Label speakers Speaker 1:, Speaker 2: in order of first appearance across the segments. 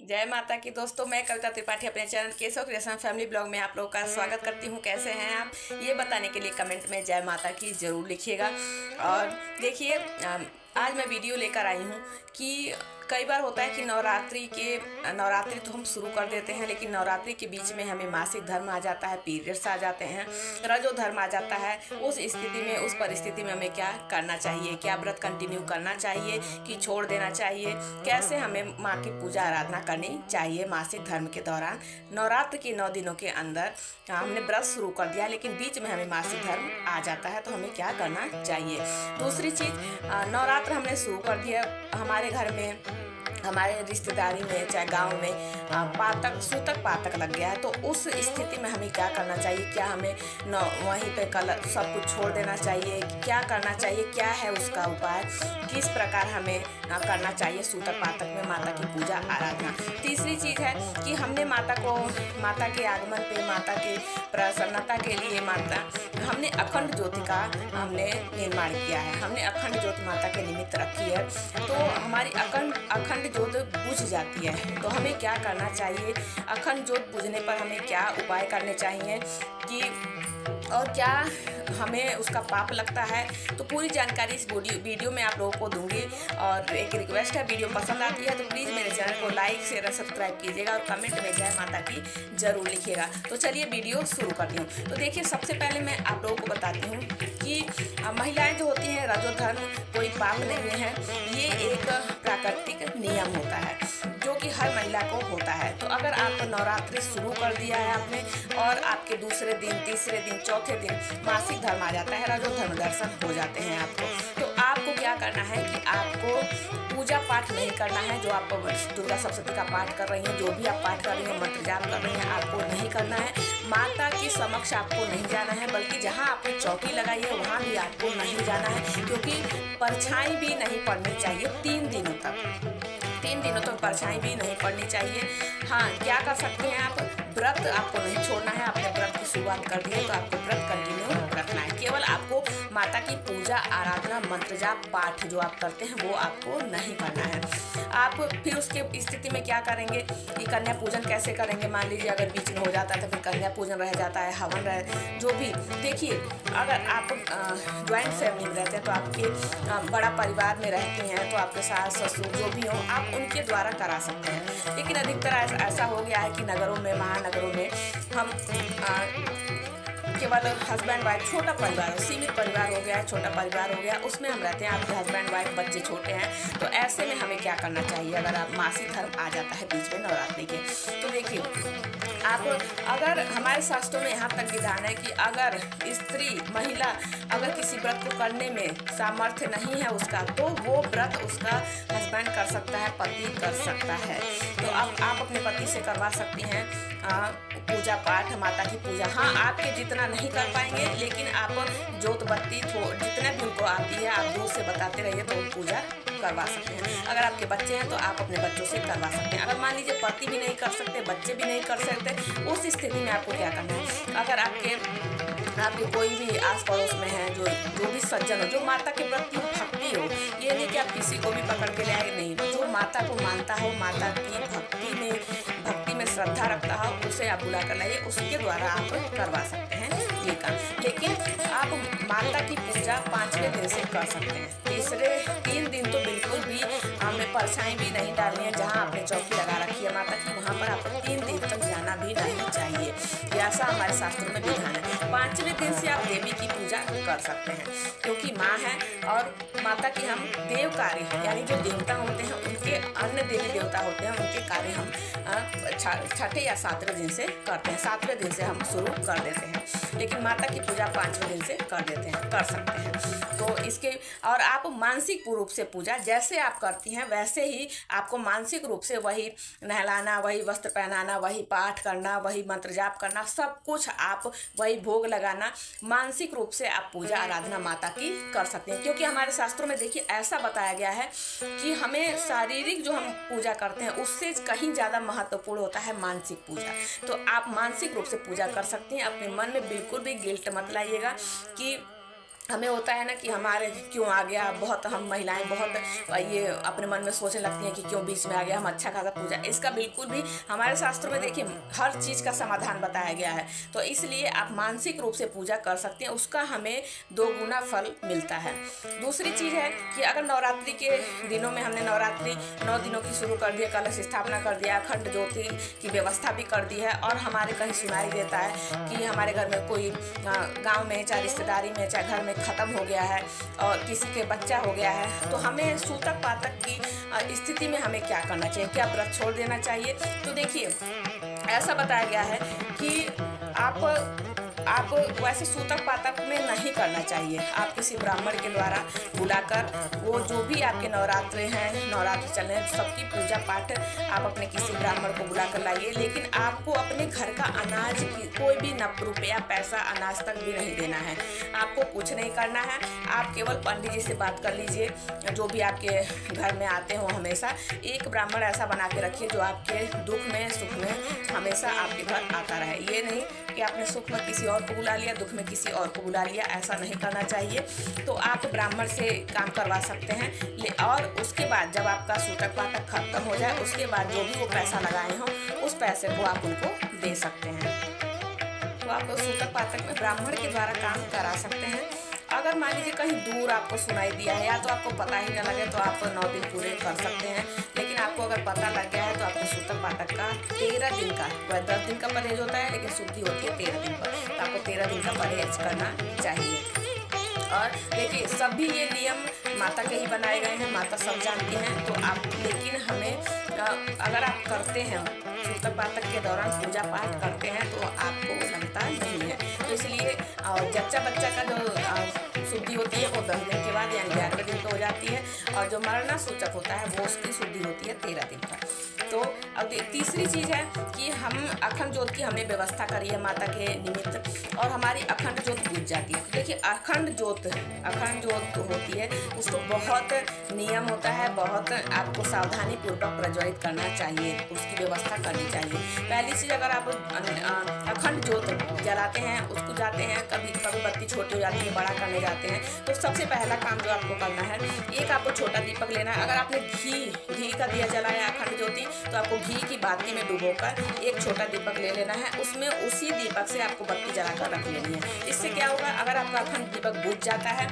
Speaker 1: जय माता की दोस्तों, मैं कविता त्रिपाठी अपने channel Keshav creation family blog में आप लोगों का स्वागत करती हूँ। कैसे हैं आप, ये बताने के लिए कमेंट में जय माता की ज़रूर लिखिएगा। और देखिए, आज मैं वीडियो लेकर आई हूँ कि कई बार होता है कि नवरात्रि तो हम शुरू कर देते हैं, लेकिन नवरात्रि के बीच में हमें मासिक धर्म आ जाता है, पीरियड्स आ जाते हैं, रजो धर्म आ जाता है। उस स्थिति में, उस परिस्थिति में हमें क्या करना चाहिए? क्या व्रत कंटिन्यू करना चाहिए कि छोड़ देना चाहिए? कैसे हमें माँ की पूजा आराधना करनी चाहिए मासिक धर्म के दौरान? नवरात्र के 9 दिनों के अंदर हमने व्रत शुरू कर दिया, लेकिन बीच में हमें मासिक धर्म आ जाता है, तो हमें क्या करना चाहिए? दूसरी चीज़, नवरात्र हमने शुरू कर दिया, हमारे घर में, हमारे रिश्तेदारी में, चाहे गांव में सूतक पातक लग गया है, तो उस स्थिति में हमें क्या करना चाहिए? क्या हमें वहीं पे सब कुछ छोड़ देना चाहिए? क्या करना चाहिए? क्या है उसका उपाय? किस प्रकार हमें करना चाहिए सूतक पातक में माता की पूजा आराधना? तीसरी चीज़ है कि हमने माता के आगमन पे, माता की प्रसन्नता के लिए हमने अखंड ज्योति का हमने निर्माण किया है। हमने अखंड ज्योति माता के निमित्त रखी है, तो हमारी अखंड ज्योत बुझ जाती है। तो हमें क्या करना चाहिए? अखंड ज्योत बुझने पर हमें क्या उपाय करने चाहिए कि और क्या हमें उसका पाप लगता है? तो पूरी जानकारी इस वीडियो में आप लोगों को दूंगी। और एक रिक्वेस्ट है, वीडियो पसंद आती है तो प्लीज़ मेरे चैनल को लाइक शेयर और सब्सक्राइब कीजिएगा और कमेंट में जय माता की जरूर लिखिएगा। तो चलिए वीडियो शुरू करती हूँ। तो देखिए, सबसे पहले मैं आप लोगों को बताती हूँ कि महिलाएं जो होती हैं, रजो धर्म कोई पाप नहीं है, ये एक प्राकृतिक नियम होता है जो कि हर महिला को होता है। तो अगर आप नवरात्रि शुरू कर दिया है आपने और आपके दूसरे दिन, तीसरे दिन, चौथे दिन मासिक धर्म आ जाता है, रजो धर्म दर्शन हो जाते हैं आपको, तो आपको क्या करना है कि आपको पूजा पाठ नहीं करना है। जो आप दुर्गा सप्तशती का पाठ कर रही हैं, जो भी आप पाठ कर रही हैं, मंत्र जाप कर रही हैं, आपको नहीं करना है। माता के समक्ष आपको नहीं जाना है, बल्कि जहाँ आपने चौकी लगाई है वहाँ भी आपको नहीं जाना है, क्योंकि परछाई भी नहीं पड़नी चाहिए 3 दिनों तक। 3 दिनों तक परछाई भी नहीं पड़नी चाहिए। हाँ, क्या कर सकते हैं आप? व्रत आपको नहीं छोड़ना है। आपने व्रत की शुरुआत कर दी है तो आपको व्रत कंटिन्यू रखना है। केवल आपको माता की पूजा आराधना, मंत्र जाप, पाठ जो आप करते हैं वो आपको नहीं करना है। आप फिर उसके स्थिति में क्या करेंगे कि कन्या पूजन कैसे करेंगे? मान लीजिए अगर बीच में हो जाता है तो फिर कन्या पूजन रह जाता है, हवन रह, जो भी। देखिए, अगर आप ज्वाइंट फैमिली में रहते हैं तो आपके बड़ा परिवार में रहते हैं, तो आपके सास ससुर जो भी हों, आप उनके द्वारा करा सकते हैं। लेकिन अधिकतर ऐसा हो गया है कि नगरों में, महानगरों में हम केवल हस्बैंड वाइफ, छोटा परिवार, सीमित परिवार हो गया है, छोटा परिवार हो गया, उसमें हम रहते हैं। आपके हस्बैंड वाइफ, बच्चे छोटे हैं, तो ऐसे में हमें क्या करना चाहिए अगर आप मासिक धर्म आ जाता है बीच में नवरात्रि के? तो देखिए, आप अगर हमारे शास्त्रों में यहाँ तक विधान है कि अगर स्त्री, महिला अगर किसी व्रत को करने में सामर्थ्य नहीं है उसका, तो वो व्रत उसका हस्बैंड कर सकता है, पति कर सकता है। तो आप अपने पति से करवा सकती हैं पूजा पाठ, माता की पूजा। हाँ, आपके जितना नहीं कर पाएंगे, लेकिन आप जोत बत्ती जितने भी उनको आती है, आप दूर से बताते रहिए तो पूजा करवा सकते हैं। अगर आपके बच्चे हैं तो आप अपने बच्चों से करवा सकते हैं। अगर मान लीजिए पति भी नहीं कर सकते, बच्चे भी नहीं कर सकते, उस स्थिति में आपको क्या करना है? अगर आपके कोई भी आस पड़ोस में है जो भी सज्जन हो, जो माता के प्रति भक्ति हो, ये नहीं कि आप किसी को भी पकड़ के ले आए, नहीं, जो माता को मानता हो, माता की भक्ति में श्रद्धा रखता हो, उसे आप बुला कर लाइए, उसके द्वारा आप करवा सकते हैं ये काम। लेकिन आप माता की पूजा 5वें दिन से कर सकते हैं। तीसरे 3 दिन तो बिल्कुल भी हमें परछाई भी नहीं डालनी है। जहाँ आपने चौकी लगा रखी है माता की, वहाँ पर आपको 3 दिन तक जाना भी नहीं चाहिए। ऐसा हमारे शास्त्रों में विधान है। 5वें दिन से आप देवी की पूजा कर सकते हैं, क्योंकि माँ है और माता की हम देव कार्य, यानी जो देवता होते हैं उनके, अन्य देवी देवता होते हैं, उनके कार्य हम 6ठे या 7वें दिन से करते हैं। 7वें दिन से हम शुरू कर देते हैं, लेकिन माता की पूजा 5वें दिन से कर सकते हैं। तो इसके, और आप मानसिक रूप से पूजा जैसे आप करती हैं वैसे ही आपको मानसिक रूप से वही नहलाना, वही वस्त्र पहनाना, वही पाठ करना, वही मंत्र जाप करना, सब कुछ आप वही भोग लगाना, मानसिक रूप से आप पूजा आराधना माता की कर सकते हैं। क्योंकि हमारे शास्त्रों में देखिए ऐसा बताया गया है कि हमें शारीरिक जो हम पूजा करते हैं उससे कहीं ज़्यादा महत्वपूर्ण होता है मानसिक पूजा। तो आप मानसिक रूप से पूजा कर सकते हैं। अपने मन में बिल्कुल भी गिल्ट मत लाइएगा कि हमें होता है ना कि हमारे क्यों आ गया, बहुत हम महिलाएं बहुत ये अपने मन में सोचने लगती हैं कि क्यों बीच में आ गया, हम अच्छा खासा पूजा। इसका बिल्कुल भी हमारे शास्त्रों में देखिए हर चीज़ का समाधान बताया गया है। तो इसलिए आप मानसिक रूप से पूजा कर सकते हैं, उसका हमें 2 गुना फल मिलता है। दूसरी चीज़ है कि अगर नवरात्रि के दिनों में हमने नवरात्रि 9 दिनों की शुरू कर दी, कलश स्थापना कर दिया, अखंड ज्योति की व्यवस्था भी कर दी है, और हमारे कहीं सुनाई देता है कि हमारे घर में कोई गाँव में चाहे रिश्तेदारी में चाहे घर में ख़त्म हो गया है और किसी के बच्चा हो गया है, तो हमें सूतक पातक की स्थिति में हमें क्या करना चाहिए, क्या व्रत छोड़ देना चाहिए। तो देखिए ऐसा बताया गया है कि आप वैसे सूतक पातक में नहीं करना चाहिए। आप किसी ब्राह्मण के द्वारा बुलाकर वो जो भी आपके नवरात्रे हैं, नवरात्र चल रहे हैं, सबकी पूजा पाठ आप अपने किसी ब्राह्मण को बुलाकर लाइए। लेकिन आपको अपने घर का अनाज की कोई भी न रुपया पैसा अनाज तक भी नहीं देना है, आपको कुछ नहीं करना है। आप केवल पंडित जी से बात कर लीजिए, जो भी आपके घर में आते हो हमेशा एक ब्राह्मण ऐसा बना के रखिए जो आपके दुख में सुख में हमेशा आपके घर आता रहे। ये नहीं कि आपने सुख में किसी और को बुला लिया, दुख में किसी और को बुला लिया, ऐसा नहीं करना चाहिए। तो आप ब्राह्मण से काम करवा सकते हैं। और उसके बाद जब आपका सूतक पातक खत्म हो जाए, उसके बाद जो भी वो पैसा लगाए हों उस पैसे को आप उनको दे सकते हैं। तो आप सूतक पातक में ब्राह्मण के द्वारा काम करा सकते हैं। अगर मान लीजिए कहीं दूर आपको सुनाई दिया है या तो आपको पता ही न लगे तो आप 9 दिन पूरे कर सकते हैं। लेकिन आपको अगर पता लग गया है तो आपको सूतक पातक का 13 दिन का, वह 10 दिन का परहेज होता है लेकिन शुद्धि होती है 13 दिन पर, तो आपको 13 दिन का परहेज करना चाहिए। और देखिए सभी ये नियम माता के ही बनाए गए हैं, माता सब जानती हैं। तो आप लेकिन हमें अगर आप करते हैं सूतक पातक के दौरान पूजा पाठ करते हैं तो आपको लगता नहीं है। तो इसलिए जच्चा बच्चा का जो शुद्धि होती है वो 10 दिन के बाद यानी 11वें दिन पर हो जाती है, और जो मरना सूचक होता है वो उसकी शुद्धि होती है 13 दिन पर। तो अब तीसरी चीज़ है कि हम अखंड ज्योत की हमें व्यवस्था करी है माता के निमित्त, और हमारी अखंड ज्योत बुझ जाती है। देखिए अखंड ज्योत होती है, उसको बहुत नियम होता है, बहुत आपको सावधानी पूर्वक प्रज्वलित करना चाहिए, उसकी व्यवस्था करनी चाहिए। पहली चीज़, अगर आप अखंड ज्योत जलाते हैं, उसको जाते हैं, कभी कभी बत्ती छोटी हो जाती है, बड़ा करने जाते हैं, तो सबसे पहला काम जो आपको करना है, एक आपको छोटा दीपक लेना है। अगर आपने घी का दिया जलाया अखंड ज्योति, तो आपको घी की बाती में डुबोकर एक छोटा दीपक ले लेना है, उसमें उसी दीपक से आपको बत्ती जलाकर रख लेनी है। इससे क्या होगा, अगर आपका अखंड दीपक बुझ जाता है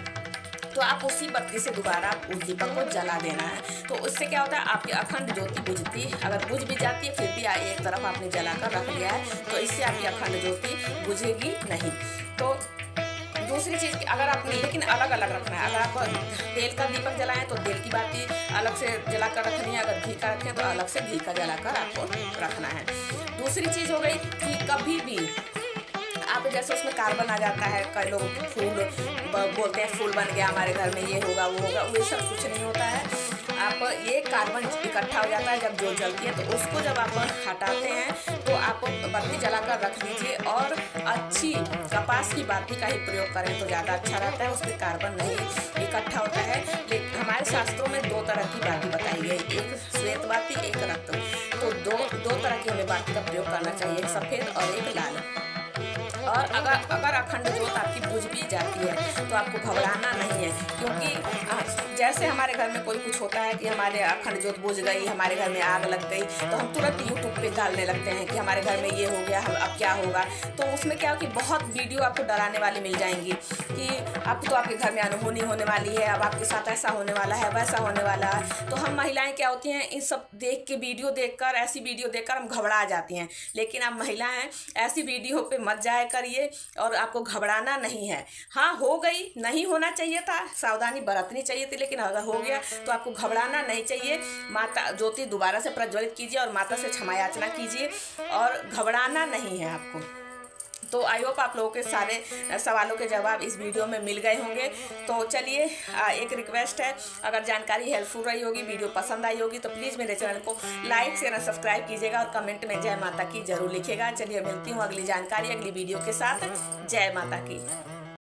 Speaker 1: तो आप उसी बत्ती से दोबारा उस दीपक को जला देना है। तो उससे क्या होता है, आपकी अखंड ज्योति बुझती, अगर बुझ भी जाती है फिर भी एक तरफ आपने जलाकर रख लिया है, तो इससे आपकी अखंड ज्योति बुझेगी नहीं। तो दूसरी चीज़, अगर आपने लेकिन अलग अलग रखना है। अगर आप तेल का दीपक जलाएं तो तेल की बाती अलग से जलाकर रखनी है, अगर घी का रखें तो अलग से घी का जलाकर आपको रखना है। दूसरी चीज़ हो गई कि कभी भी आप जैसे उसमें कार्बन आ जाता है, कई लोग फूल बोलते हैं फूल बन गया हमारे घर में, ये होगा वो होगा, वो सब कुछ नहीं होता है। आप ये कार्बन इकट्ठा हो जाता है जब जो जलती है, तो उसको जब आप हटाते हैं तो आप बत्ती जलाकर रख दीजिए, और अच्छी कपास की बाती का ही प्रयोग करें तो ज़्यादा अच्छा रहता है, उसमें कार्बन नहीं इकट्ठा होता है। लेकिन हमारे शास्त्रों में 2 तरह की बाती बताई गई, एक श्वेत बाती एक रक्त। तो दो तरह की हमें बाती का प्रयोग करना चाहिए, एक सफ़ेद और एक लाल। और अगर अखंड ज्योत आपकी बुझ भी जाती है तो आपको घबराना नहीं है, क्योंकि जैसे हमारे घर में कोई कुछ होता है कि हमारे अखंड ज्योत बुझ गई, हमारे घर में आग लग गई, तो हम तुरंत यूट्यूब पे डालने लगते हैं कि हमारे घर में ये हो गया, हम अब क्या होगा। तो उसमें क्या हो कि बहुत वीडियो आपको डराने वाली मिल जाएंगी कि अब तो आपके घर में अनहोनी होने वाली है, अब आपके साथ ऐसा होने वाला है, वैसा होने वाला है। तो हम महिलाएं क्या होती हैं, इन सब देख के ऐसी वीडियो देखकर हम घबरा जाती हैं। लेकिन आप महिलाएं ऐसी वीडियो पे मत जाया करिए, और आपको घबराना नहीं है। हाँ हो गई, नहीं होना चाहिए था, सावधानी बरतनी चाहिए थी, लेकिन अगर हो गया तो आपको घबराना नहीं चाहिए। माता ज्योति दोबारा से प्रज्वलित कीजिए और माता से क्षमा याचना कीजिए, और घबराना नहीं है आपको। तो आई होप आप लोगों के सारे सवालों के जवाब इस वीडियो में मिल गए होंगे। तो चलिए एक रिक्वेस्ट है, अगर जानकारी हेल्पफुल रही होगी, वीडियो पसंद आई होगी, तो प्लीज़ मेरे चैनल को लाइक शेयर और सब्सक्राइब कीजिएगा, और कमेंट में जय माता की जरूर लिखिएगा। चलिए मिलती हूँ अगली जानकारी अगली वीडियो के साथ। जय माता की।